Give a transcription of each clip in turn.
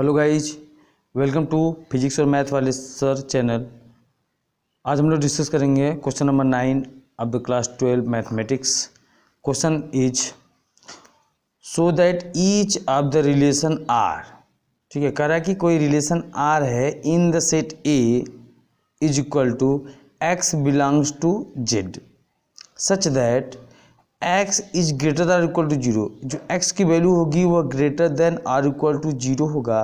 Hello guys, welcome to physics और math वाले sir channel. आज हम लोग डिस्कस करेंगे question number 9 of the class 12 mathematics. Question is so that each of the relation R, ठीक है, कह रहा है कि कोई रिलेशन आर है in the set A is equal to X belongs to Z such that x is greater than equal to 0। जो x की वैल्यू होगी वह greater than or equal to 0 होगा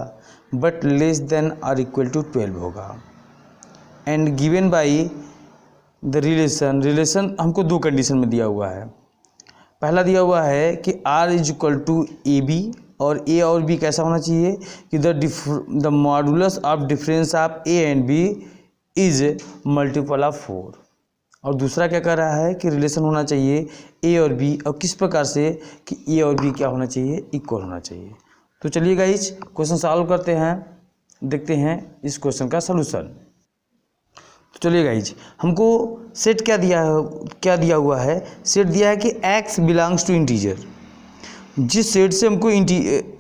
but less than or equal to 12 होगा। And given by the relation हमको दो condition में दिया हुआ है। पहला दिया हुआ है कि r is equal to A B, और a और b कैसा होना चाहिए कि the modulus of difference of a and b is multiple of 4। और दूसरा क्या कर रहा है कि रिलेशन होना चाहिए ए और बी, और किस प्रकार से कि ए और बी क्या होना चाहिए, इक्वल होना चाहिए। तो चलिए गाइज क्वेश्चन सॉल्व करते हैं, देखते हैं इस क्वेश्चन का सलूशन। तो चलिए गाइज, हमको सेट क्या दिया हुआ है। सेट दिया है कि x बिलोंग्स टू इंटीजर। जिस सेट से हमको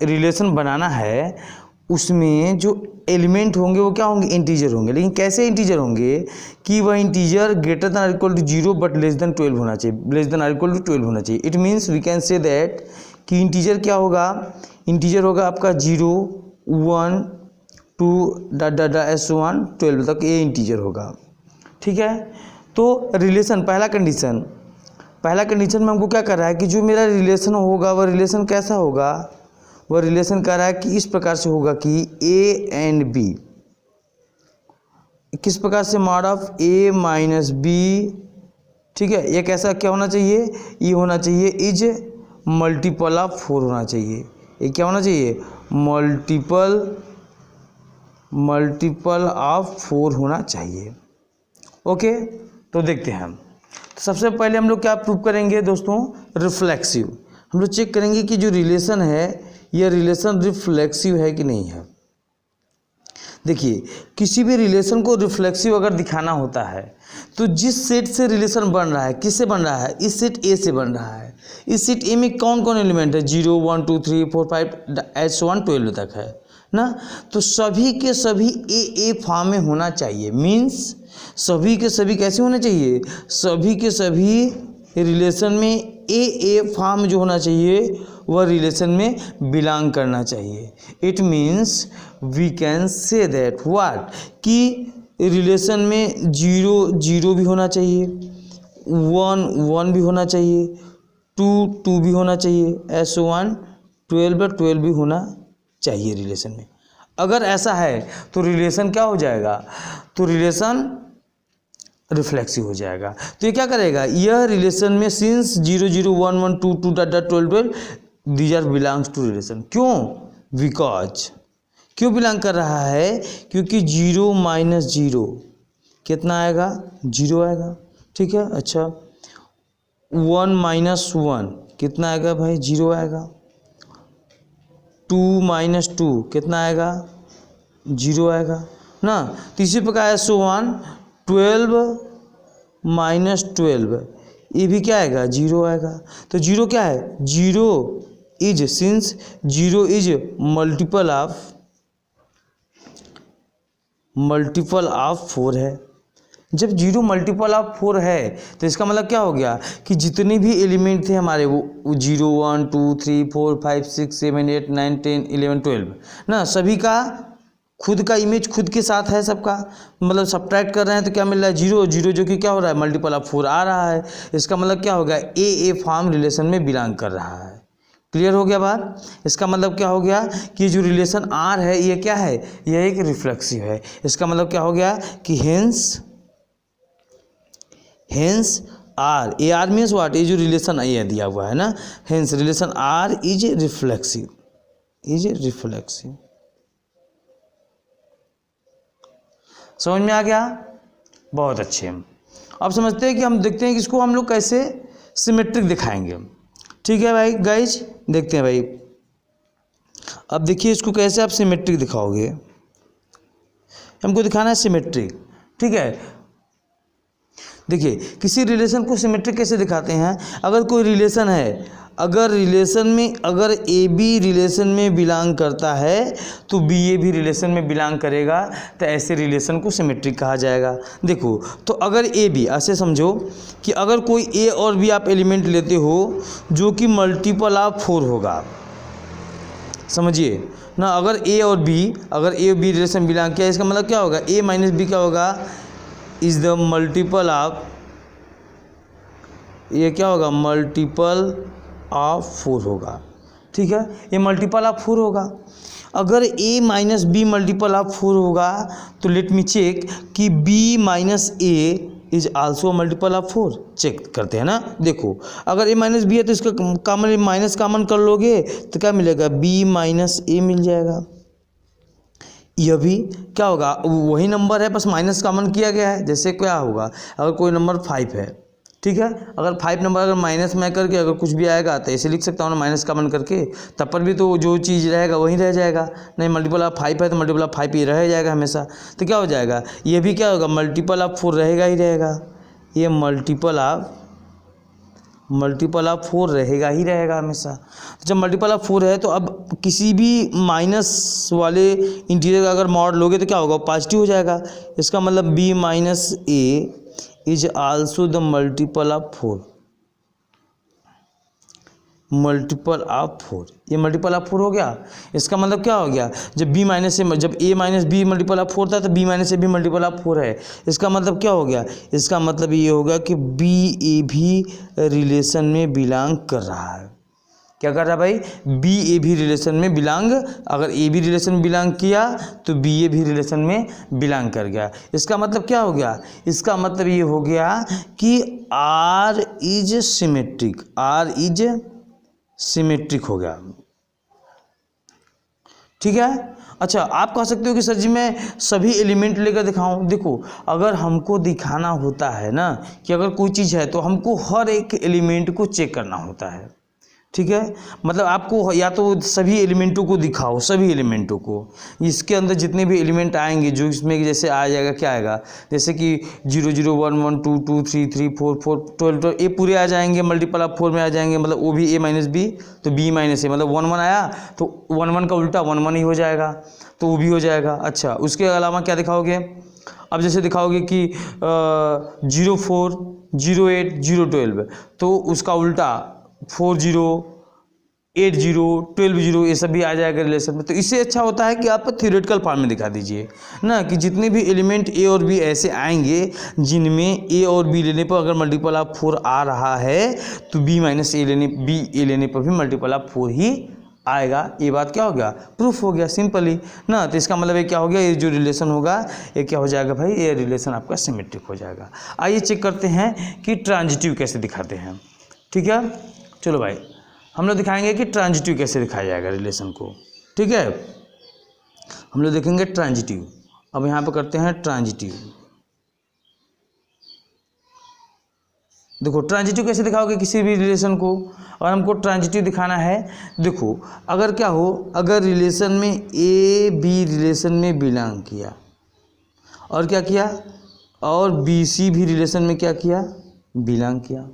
रिलेशन बनाना है उसमें जो एलिमेंट होंगे वो क्या होंगे, इंटीजर होंगे। लेकिन कैसे इंटीजर होंगे कि वह integer greater than or equal to 0 but less than 12 होना चाहिए, less than or equal to 12 होना चाहिए। It means we can say that कि इंटीजर क्या होगा, इंटीजर होगा आपका 0 1 2 S1 12 तक ये इंटीजर होगा, ठीक है। तो रिलेशन पहला कंडीशन में हमको क्या कर रहा है कि जो मेरा रिलेशन होगा वह रिलेशन कैसा होगा, वह रिलेशन कह रहा है कि इस प्रकार से होगा कि a एंड b, किस प्रकार से mod of a minus b, ठीक है। ये कैसा क्या होना चाहिए, ये होना चाहिए इज मल्टीपल ऑफ 4 होना चाहिए। ये क्या होना चाहिए, मल्टीपल ऑफ 4 होना चाहिए। ओके, तो देखते हैं हम। तो सबसे पहले हम लोग क्या प्रूव करेंगे दोस्तों, रिफ्लेक्सिव। हम लोग चेक करेंगे कि जो रिलेशन है यह रिलेशन रिफ्लेक्सिव है कि नहीं है। देखिए, किसी भी रिलेशन को रिफ्लेक्सिव अगर दिखाना होता है तो जिस सेट से रिलेशन बन रहा है, किससे बन रहा है, इस सेट ए से बन रहा है। इस सेट ए में कौन कौन एलिमेंट है, 0 1 2 3 4 5 S1 12 तक है ना। तो सभी के सभी ए फॉर्म में होना चाहिए। मीन्स सभी के सभी कैसे होने चाहिए, सभी के सभी रिलेशन में ए फॉर्म जो होना चाहिए वह रिलेशन में बिलोंग करना चाहिए। It means we can say that what कि रिलेशन में 0 0 भी होना चाहिए, 1 1 भी होना चाहिए, 2 2 भी होना चाहिए, S1 12 12 भी होना चाहिए रिलेशन में। अगर ऐसा है तो रिलेशन क्या हो जाएगा, तो रिलेशन रिफ्लेक्सिव हो जाएगा। तो ये क्या करेगा, यह रिलेशन में since 0 0 1 1 2 2 12 12 these are belongs to relation. क्यों, बिकॉज क्यों बिलोंग कर रहा है, क्योंकि 0 माइनस 0 कितना आएगा, 0 आएगा, ठीक है। अच्छा, 1 माइनस 1 कितना आएगा भाई, 0 आएगा। 2 माइनस 2 कितना आएगा, 0 आएगा ना। तीसरी प्रकार S1 12 माइनस 12 ये भी क्या आएगा, 0 आएगा। तो 0 क्या है, 0 is since 0 is multiple of 4 है। जब 0 मल्टीपल ऑफ 4 है तो इसका मतलब क्या हो गया कि जितने भी एलिमेंट थे हमारे वो 0 1 2 3 4 5 6 7 8 9 10 11 12 ना, सभी का खुद का इमेज खुद के साथ है सबका। मतलब सब्ट्रैक्ट कर रहे हैं तो क्या मिल रहा है, 0 0 जो कि क्या हो रहा है, मल्टीपल ऑफ 4 आ रहा है। इसका मतलब क्या हो गया, ए फॉर्म रिलेशन में बिलोंग कर रहा है। क्लियर हो गया बात। इसका मतलब क्या हो गया कि जो रिलेशन आर है ये क्या है, यह एक रिफ्लेक्सिव है। इसका मतलब क्या हो गया कि hence R, A R means what, ये जो रिलेशन ये दिया हुआ है ना, hence relation R is reflexive, समझ में आ गया, बहुत अच्छे। अब समझते हैं कि हम देखते हैं कि इसको हम लोग कैसे सिमेट्रिक दिखाएंगे। ठीक है भाई गाइज, देखते हैं भाई। अब देखिए इसको कैसे आप सिमेट्रिक दिखाओगे, हमको दिखाना है सिमेट्रिक, ठीक है। देखिए किसी रिलेशन को सिमेट्रिक कैसे दिखाते हैं, अगर कोई रिलेशन है अगर रिलेशन में अगर ए बी रिलेशन में बिलोंग करता है तो बी ए भी रिलेशन में बिलोंग करेगा, तो ऐसे रिलेशन को सिमेट्रिक कहा जाएगा। देखो तो अगर ए बी, ऐसे समझो कि अगर कोई ए और बी आप एलिमेंट लेते हो जो कि मल्टीपल ऑफ 4 होगा, समझिए ना। अगर ए और बी रिलेशन बिलोंग किया, इसका मतलब क्या होगा, ए माइनस बी क्या होगा, इज द मल्टीपल ऑफ, ये क्या होगा, मल्टीपल ऑफ 4 होगा। ठीक है, ये मल्टीपल ऑफ 4 होगा। अगर a minus B multiple of 4 होगा तो लेट मी चेक कि b minus A is also multiple of 4। Check करते हैं ना। देखो अगर a माइनस बी है तो इसका कॉमन माइनस कॉमन कर लोगे तो क्या मिलेगा, b माइनस ए मिल जाएगा। यह भी क्या होगा, वही नंबर है बस माइनस कॉमन किया गया है। जैसे क्या होगा, अगर कोई नंबर 5 है, ठीक है, अगर 5 नंबर अगर माइनस में करके अगर कुछ भी आएगा तो ऐसे लिख सकता हूँ ना, माइनस कॉमन करके, तब पर भी तो जो चीज़ रहेगा वही रह जाएगा। नहीं मल्टीपल ऑफ 5 है तो मल्टीपल ऑफ 5 ही रह जाएगा हमेशा। तो क्या हो जाएगा, ये भी क्या होगा, मल्टीपल ऑफ 4 रहेगा ही रहेगा। ये मल्टीपल ऑफ 4 रहेगा ही रहेगा हमेशा। तो जब मल्टीपल ऑफ 4 है तो अब किसी भी माइनस वाले इंटीजर का अगर मॉड लोगे तो क्या होगा, पॉजिटिव हो जाएगा। इसका मतलब b minus A is also the multiple of 4, multiple of 4। ये मल्टीपल ऑफ 4 हो गया। इसका मतलब क्या हो गया, जब b माइनस ए, जब a minus B multiple of 4 था तो b माइनस ए भी मल्टीपल ऑफ 4 है। इसका मतलब क्या हो गया, इसका मतलब ये होगा कि b ए भी रिलेशन में बिलोंग कर रहा है। क्या कर रहा है भाई, बी ए भी रिलेशन में बिलोंग, अगर ए भी रिलेशन में बिलोंग किया तो बी ए भी रिलेशन में बिलोंग कर गया। इसका मतलब क्या हो गया, इसका मतलब ये हो गया कि R is symmetric, R is symmetric हो गया। ठीक है। अच्छा आप कह सकते हो कि सर जी मैं सभी एलिमेंट लेकर दिखाऊं। देखो अगर हमको दिखाना होता है ना कि अगर कोई चीज़ है तो हमको हर एक एलिमेंट को चेक करना होता है। ठीक है, मतलब आपको या तो सभी एलिमेंटों को दिखाओ, सभी एलिमेंटों को, इसके अंदर जितने भी एलिमेंट आएंगे जो इसमें जैसे आ जाएगा, क्या आएगा, जैसे कि 0 0 1 1 2 2 3 3 4 4 12 ये पूरे आ जाएंगे, मल्टीपल ऑफ 4 में आ जाएंगे। मतलब वो भी a माइनस बी तो b माइनस ए, मतलब 1 1 आया तो 1 1 का उल्टा 1 1 ही हो जाएगा, तो वो भी हो जाएगा। अच्छा उसके अलावा क्या दिखाओगे, अब जैसे दिखाओगे कि 0 4 0 8 0 12 तो उसका उल्टा 4 0 8 0 12 0 ये सब भी आ जाएगा रिलेशन में। तो इससे अच्छा होता है कि आप थ्योरेटिकल फॉर्म में दिखा दीजिए ना कि जितने भी एलिमेंट ए और बी ऐसे आएंगे जिनमें ए और बी लेने पर अगर मल्टीपल ऑफ 4 आ रहा है तो बी माइनस ए लेने पर भी मल्टीपल ऑफ 4 ही आएगा। ये बात क्या हो गया, प्रूफ हो गया सिंपली ना। तो इसका मतलब ये क्या हो गया, ये जो रिलेशन होगा ये क्या हो जाएगा भाई, ये रिलेशन आपका सिमेट्रिक हो जाएगा। आइए चेक करते हैं कि ट्रांजिटिव कैसे दिखाते हैं। ठीक है, चलो भाई हम लोग दिखाएंगे कि ट्रांजिटिव कैसे दिखाया जाएगा रिलेशन को। ठीक है, हम लोग देखेंगे ट्रांजिटिव। अब यहाँ पे करते हैं ट्रांजिटिव। देखो ट्रांजिटिव कैसे दिखाओगे किसी भी रिलेशन को, और हमको ट्रांजिटिव दिखाना है। देखो अगर क्या हो, अगर रिलेशन में ए बी रिलेशन में बिलोंग किया और क्या किया, और बी सी भी रिलेशन में क्या किया, बिलोंग किया।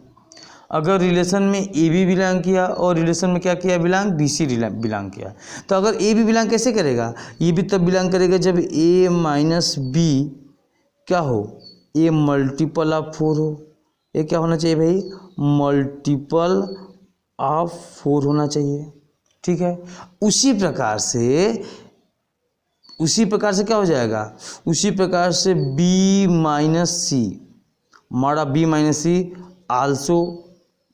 अगर रिलेशन में ए बी बिलोंग किया और रिलेशन में क्या किया, बिलोंग बी सी बिलोंग किया। तो अगर ए बी बिलोंग कैसे करेगा, ये भी तब बिलोंग करेगा जब ए माइनस बी क्या हो, ए मल्टीपल ऑफ 4 हो। ये क्या होना चाहिए भाई, मल्टीपल ऑफ 4 होना चाहिए। ठीक है, उसी प्रकार से क्या हो जाएगा, उसी प्रकार से बी माइनस सी, हमारा B minus C also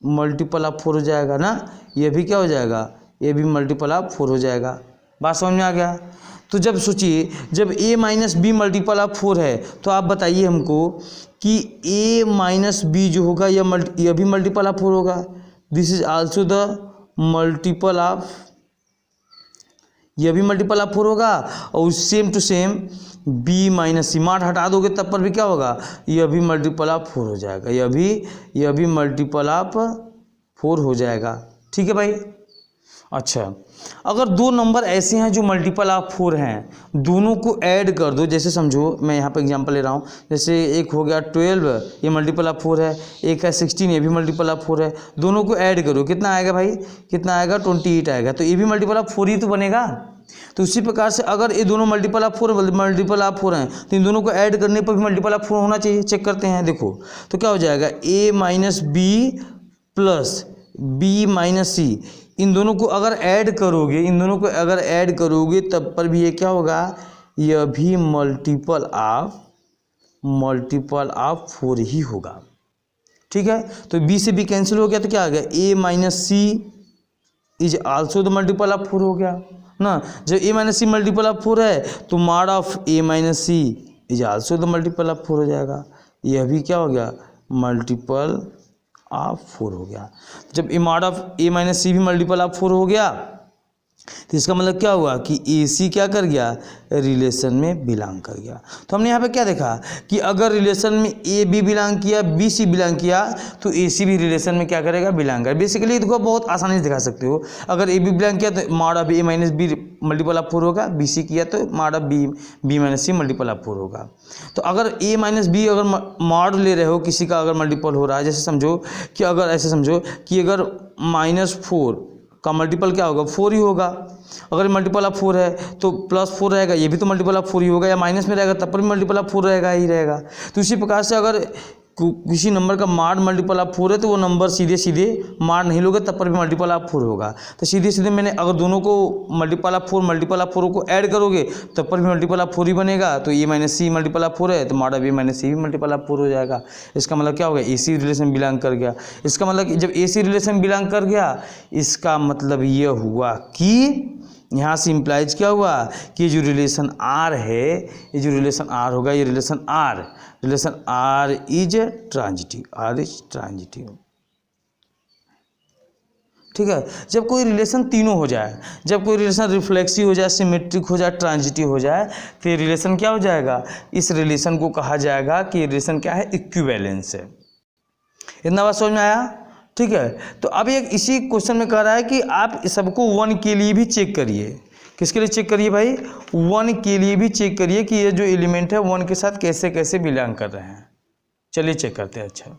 multiple of 4 हो जाएगा ना। ये भी क्या हो जाएगा, ये भी मल्टीपल ऑफ 4 हो जाएगा। बात समझ में आ गया। तो जब सोचिए जब a minus B multiple of 4 है तो आप बताइए हमको कि a माइनस बी जो होगा यह भी मल्टीपल ऑफ 4 होगा। This is also the multiple of, यह भी मल्टीपल ऑफ 4 होगा। और same to same b minus C मार्ट हटा दोगे तब पर भी क्या होगा, यह भी मल्टीपल ऑफ 4 हो जाएगा, यह भी मल्टीपल ऑफ 4 हो जाएगा। ठीक है भाई। अच्छा, अगर दो नंबर ऐसे हैं जो मल्टीपल ऑफ 4 हैं, दोनों को ऐड कर दो। जैसे समझो मैं यहाँ पे एग्जांपल ले रहा हूँ, जैसे एक हो गया 12, ये मल्टीपल ऑफ 4 है, एक है 16, ये भी मल्टीपल ऑफ 4 है। दोनों को ऐड करो, कितना आएगा भाई, कितना आएगा, 28 आएगा। तो ये भी मल्टीपल ऑफ 4 ही तो बनेगा। तो उसी प्रकार से अगर ये दोनों मल्टीपल ऑफ 4 हैं, तो इन दोनों को ऐड करने पर भी मल्टीपल ऑफ 4 होना चाहिए। चेक करते हैं, देखो तो क्या हो जाएगा, a minus b plus b minus c, इन दोनों को अगर ऐड करोगे, तब पर भी ये क्या होगा, यह भी मल्टीपल ऑफ 4 ही होगा। ठीक है, तो b से b कैंसिल हो गया, तो क्या आ गया, a minus C is also the multiple of 4 हो गया ना। जब a minus C multiple of 4 है, तो mod of a minus C is also the multiple of 4 हो जाएगा। यह भी क्या हो गया, मल्टीपल ऑफ 4 हो गया। जब A mod of a minus सी भी मल्टीपल ऑफ 4 हो गया, तो इसका मतलब क्या हुआ कि ए सी क्या कर गया, रिलेशन में बिलोंग कर गया। तो हमने यहाँ पे क्या देखा कि अगर रिलेशन में ए बी बिलोंग किया, बी सी बिलोंग किया, तो ए सी भी रिलेशन में क्या करेगा, बिलोंग करेगा। बेसिकली इसको बहुत आसानी से दिखा सकते हो। अगर ए बी बिलोंग किया तो mod of A minus B multiple of 4 होगा, बी सी किया तो mod of B minus C multiple of 4 होगा। तो अगर ए माइनस बी अगर मॉड ले रहे हो किसी का, अगर मल्टीपल हो रहा है, जैसे समझो कि अगर ऐसे समझो कि अगर -4 का मल्टीपल क्या होगा, 4 ही होगा। अगर मल्टीपल ऑफ 4 है तो +4 रहेगा, ये भी तो मल्टीपल ऑफ 4 ही होगा, या माइनस में रहेगा तब पर भी मल्टीपल ऑफ 4 रहेगा ही रहेगा। तो इसी प्रकार से अगर किसी नंबर का मॉड मल्टीपल ऑफ 4 है, तो वो नंबर सीधे सीधे मॉड नहीं लोगे तब पर भी मल्टीपल ऑफ 4 होगा। तो सीधे सीधे मैंने अगर दोनों को मल्टीपल ऑफ 4 को ऐड करोगे तब पर भी मल्टीपल ऑफ 4 ही बनेगा। तो ए माइनस सी मल्टीपल ऑफ 4 है, तो मॉड ऑफ ए माइनस सी भी मल्टीपल ऑफ 4 हो जाएगा। इसका मतलब क्या होगा, ए सी रिलेशन बिलोंग कर गया। इसका मतलब जब ए सी रिलेशन बिलोंग कर गया, इसका मतलब ये हुआ कि यहाँ से इम्प्लाइज क्या हुआ कि जो रिलेशन आर है, ये जो रिलेशन आर होगा, ये रिलेशन आर इज ट्रांजिटिव। ठीक है, जब कोई रिलेशन तीनों हो जाए, जब कोई रिलेशन रिफ्लेक्सिव हो जाए, सिमेट्रिक हो जाए, ट्रांजिटिव हो जाए, तो ये रिलेशन क्या हो जाएगा, इस रिलेशन को कहा जाएगा कि रिलेशन क्या है, इक्विवेलेंस है। इतना बात समझ में आया। ठीक है, तो अब एक इसी क्वेश्चन में कह रहा है कि आप सबको 1 के लिए भी चेक करिए। किसके लिए चेक करिए भाई, 1 के लिए भी चेक करिए कि ये जो एलिमेंट है 1 के साथ कैसे कैसे बिलोंग कर रहे हैं। चलिए चेक करते हैं। अच्छा,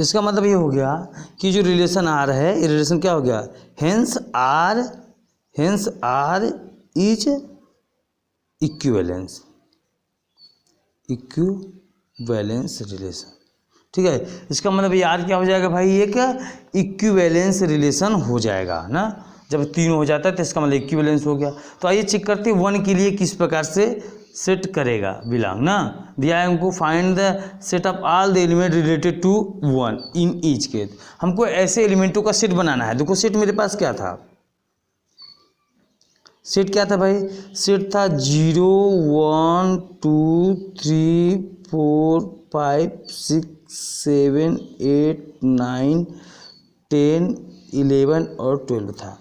इसका मतलब ये हो गया कि जो रिलेशन आर है, ये रिलेशन क्या हो गया, hence R is equivalence relation. ठीक है, इसका मतलब यार क्या हो जाएगा भाई, एक इक्विवेलेंस रिलेशन हो जाएगा ना। जब तीनों हो जाता है तो इसका मतलब इक्विवेलेंस हो गया। तो आइए चेक करते हैं 1 के लिए किस प्रकार से सेट करेगा बिलोंग ना। दिया है हमको, find the set of all the element related to 1 in each case. हमको ऐसे एलिमेंटों का सेट बनाना है। देखो सेट मेरे पास क्या था, सेट क्या था भाई, सेट था 0 1 2 3 4 5 6 7 8 9 10 11 और 12 था।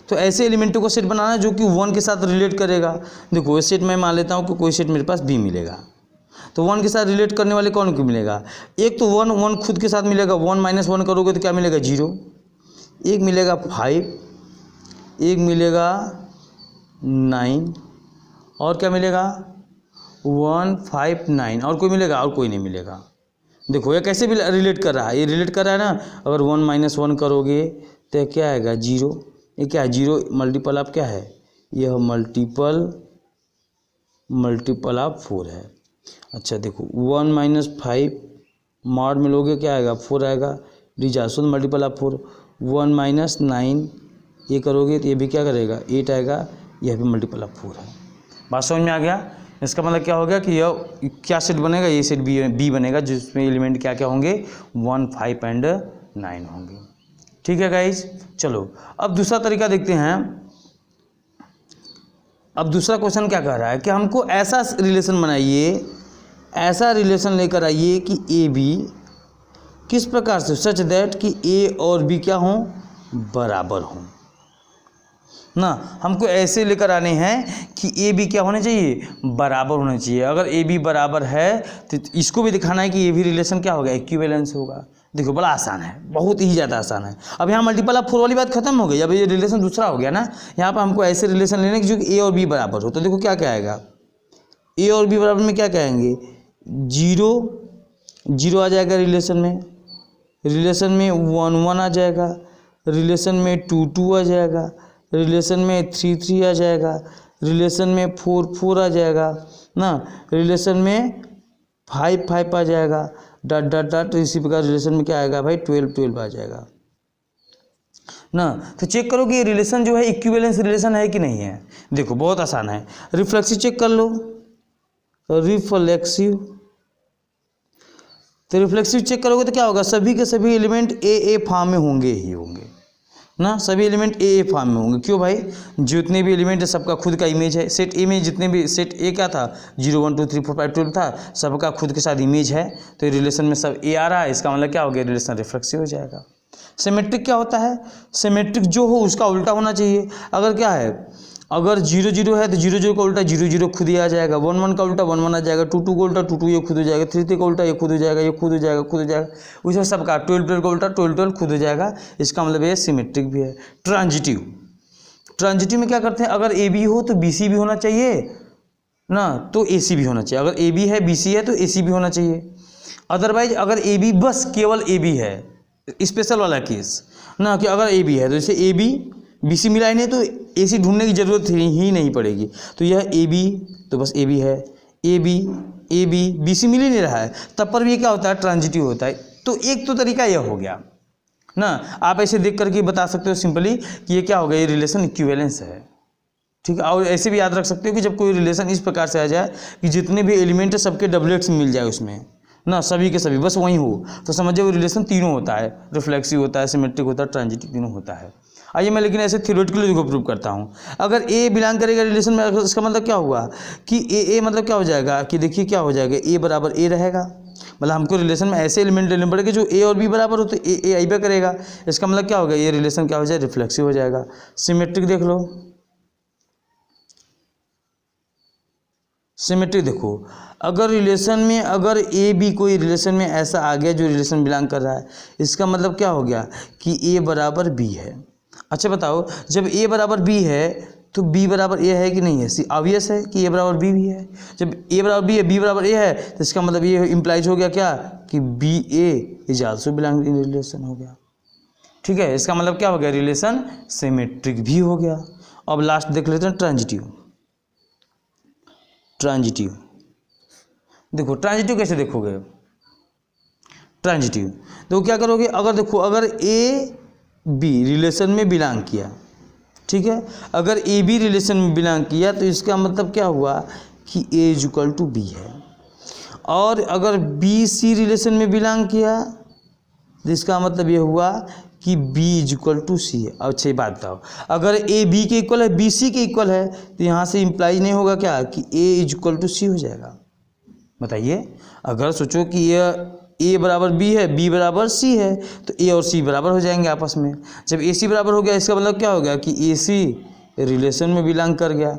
तो ऐसे एलिमेंटों का सेट बनाना है जो कि 1 के साथ रिलेट करेगा। देखो ये सेट मैं मान लेता हूँ कि कोई सेट मेरे पास B मिलेगा, तो 1 के साथ रिलेट करने वाले कौन को मिलेगा, एक तो 1 खुद के साथ मिलेगा, 1 - 1 करोगे तो क्या मिलेगा, 0, एक मिलेगा 5, एक मिलेगा 9 और क्या मिलेगा 1 5 9 और कोई मिलेगा, और कोई नहीं मिलेगा। देखो ये कैसे भी रिलेट कर रहा है, ये रिलेट कर रहा है ना। अगर 1 - 1 करोगे तो क्या आएगा, 0। ये क्या है, 0 मल्टीपल ऑफ क्या है, यह मल्टीपल ऑफ 4 है। अच्छा देखो 1 - 5 मॉड में लोगे क्या आएगा, 4 आएगा, डिजासुल मल्टीपल ऑफ 4। 1 - 9 ये करोगे तो ये भी क्या करेगा, 8 आएगा, यह भी मल्टीपल ऑफ 4 है। बात समझ में आ गया। इसका मतलब क्या हो गया कि यह क्या सेट बनेगा, ये सेट बी बनेगा जिसमें एलिमेंट क्या क्या होंगे, 1 5 और 9 होंगे। ठीक है गाइज, चलो अब दूसरा तरीका देखते हैं। अब दूसरा क्वेश्चन क्या कह रहा है कि हमको ऐसा रिलेशन बनाइए, ऐसा रिलेशन लेकर आइए कि ए बी किस प्रकार से, सच दैट कि ए और बी क्या हों, बराबर हों ना। हमको ऐसे लेकर आने हैं कि ए बी क्या होने चाहिए, बराबर होना चाहिए। अगर ए बी बराबर है तो इसको भी दिखाना है कि ये भी रिलेशन क्या होगा, इक्विवेलेंस होगा। देखो बड़ा आसान है, बहुत ही ज़्यादा आसान है। अब यहाँ मल्टीपल ऑफ 4 वाली बात खत्म हो गई। अब ये रिलेशन दूसरा हो गया ना, यहाँ पर हमको ऐसे रिलेशन लेने की जो ए और बी बराबर हो। तो देखो क्या क्या आएगा, ए और बी बराबर में क्या कहेंगे, 0 0 आ जाएगा रिलेशन में 1 1 आ जाएगा, रिलेशन में 2 2 आ जाएगा, रिलेशन में 3 3 आ जाएगा, रिलेशन में 4 4 आ जाएगा ना, रिलेशन में 5 5 आ जाएगा, डॉट डॉट डॉट। इसी प्रकार रिलेशन में क्या आएगा भाई, 12 12 आ जाएगा ना। तो चेक करो कि ये रिलेशन जो है इक्विवेलेंस रिलेशन है कि नहीं है। देखो बहुत आसान है, रिफ्लेक्सिव चेक कर लो, रिफ्लेक्सिव। तो रिफ्लेक्सिव चेक करोगे तो क्या होगा, सभी के सभी एलिमेंट ए फॉर्म में होंगे ही होंगे ना, सभी एलिमेंट ए फॉर्म में होंगे। क्यों भाई, जितने भी एलिमेंट है सबका खुद का इमेज है। सेट ए में जितने भी, सेट ए क्या था, 0 1 2 3 4 5 12 था, सबका खुद के साथ इमेज है। तो ये रिलेशन में सब ए आ रहा है, इसका मतलब क्या हो गया, रिलेशन रिफ्लेक्सिव हो जाएगा। सिमेट्रिक क्या होता है, सिमेट्रिक जो हो उसका उल्टा होना चाहिए। अगर क्या है, अगर 0 0 है तो 0 0 का उल्टा 0 0 खुद ही आ जाएगा, 1 1 का उल्टा 1 1 आ जाएगा, 2 2 का उल्टा 2 2 ये खुद हो जाएगा, 3 3 का उल्टा ये खुद हो जाएगा, ये खुद हो जाएगा, खुद हो जाएगा। उसे सबका 12 12 का उल्टा 12 12 खुद हो जाएगा। इसका मतलब ये सिमेट्रिक भी है। ट्रांजिटिव, ट्रांजिटिव में क्या करते हैं, अगर ए बी हो तो बी सी भी होना चाहिए ना, तो ए सी भी होना चाहिए। अगर ए बी है बी सी है तो ए सी भी होना चाहिए। अदरवाइज अगर ए बी, बस केवल ए बी है, स्पेशल वाला केस ना, कि अगर ए बी है तो जैसे ए बी बी सी मिला ही नहीं तो ए सी ढूंढने की जरूरत ही नहीं पड़ेगी। तो यह ए बी, तो बस ए बी है, ए बी बी सी मिल ही नहीं रहा है, तब पर भी क्या होता है, ट्रांजिटिव होता है। तो एक तो तरीका यह हो गया ना, आप ऐसे देख करके बता सकते हो सिंपली कि ये क्या हो गया, ये रिलेशन इक्विवेलेंस है। ठीक है, और ऐसे भी याद रख सकते हो कि जब कोई रिलेशन इस प्रकार से आ जाए कि जितने भी एलिमेंट है सबके डबलेट्स मिल जाए उसमें ना, सभी के सभी बस वही हो, तो समझिए वो रिलेशन तीनों होता है, रिफ्लेक्सिव होता है, सिमेट्रिक होता है, ट्रांजिटिव, तीनों होता है। आइए मैं लेकिन ऐसे थ्योरेटिकली देखो प्रूव करता हूँ। अगर ए बिलोंग करेगा रिलेशन में, इसका मतलब क्या हुआ कि ए मतलब क्या हो जाएगा, कि देखिए क्या हो जाएगा, ए बराबर ए रहेगा। मतलब हमको रिलेशन में ऐसे एलिमेंट लेने पड़ेंगे जो ए और बी बराबर हो, तो ए आई बे करेगा। इसका मतलब क्या होगा, ये रिलेशन क्या हो जाए, रिफ्लेक्सिव हो जाएगा। सिमेट्रिक देख लो, सिमेट्रिक देखो, अगर रिलेशन में अगर ए बी कोई रिलेशन में ऐसा आ गया जो रिलेशन बिलोंग कर रहा है, इसका मतलब क्या हो गया कि ए बराबर बी है। अच्छा बताओ, जब ए बराबर बी है तो बी बराबर ए है कि नहीं है, ऑब्वियस है कि ए बराबर बी भी है। जब ए बराबर बी है, बी बराबर ए है, तो इसका मतलब ये इम्प्लाइज हो गया क्या, कि B A is also belong in relation हो गया। ठीक है, इसका मतलब क्या हो गया, रिलेशन सिमेट्रिक भी हो गया। अब लास्ट देख लेते हैं ट्रांजिटिव। ट्रांजिटिव देखो, ट्रांजिटिव कैसे देखोगे, ट्रांजिटिव तो क्या करोगे, अगर देखो अगर ए बी रिलेशन में बिलोंग किया, ठीक है, अगर ए बी रिलेशन में बिलोंग किया तो इसका मतलब क्या हुआ कि ए इज इक्वल टू बी है। और अगर बी सी रिलेशन में बिलोंग किया तो इसका मतलब ये हुआ कि बी इज इक्वल टू सी है। अब अच्छी बात बताओ, अगर ए बी के इक्वल है, बी सी के इक्वल है, तो यहाँ से इम्प्लाइज नहीं होगा क्या कि ए इज इक्वल टू सी हो जाएगा। बताइए, अगर सोचो कि ये ए बराबर बी है, बी बराबर सी है, तो ए और सी बराबर हो जाएंगे आपस में। जब ए सी बराबर हो गया, इसका मतलब क्या हो गया कि ए सी रिलेशन में बिलोंग कर गया।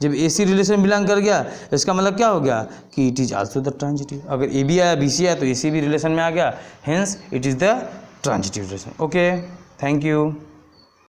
जब ए सी रिलेशन बिलोंग कर गया, इसका मतलब क्या हो गया कि it is also the transitive. अगर ए बी आया, बी सी आया, तो ए सी भी रिलेशन में आ गया, hence it is the transitive relation. Okay, thank you.